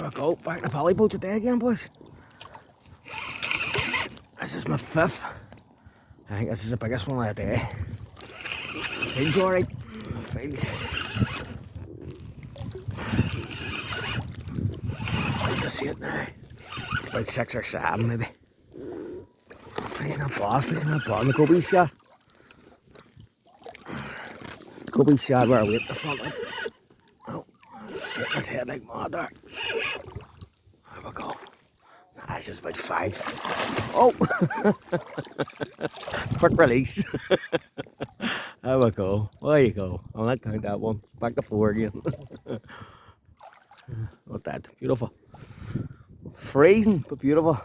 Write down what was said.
we go. Back in the poly boat today again, boys. This is my 5th. I think this is the biggest one of the day. Feels alright. Feels. I can see it now. It's about 6 or 7 maybe. Feels not bad, feels not bad. The goby shot. Goby shot where I wait the front up. Oh, shit, that's head like mad there. There we go. That's just about 5. Oh! Quick release. There we go. There you go. I'll not count that one. Back to 4 again. Not that. Beautiful. Freezing, but beautiful.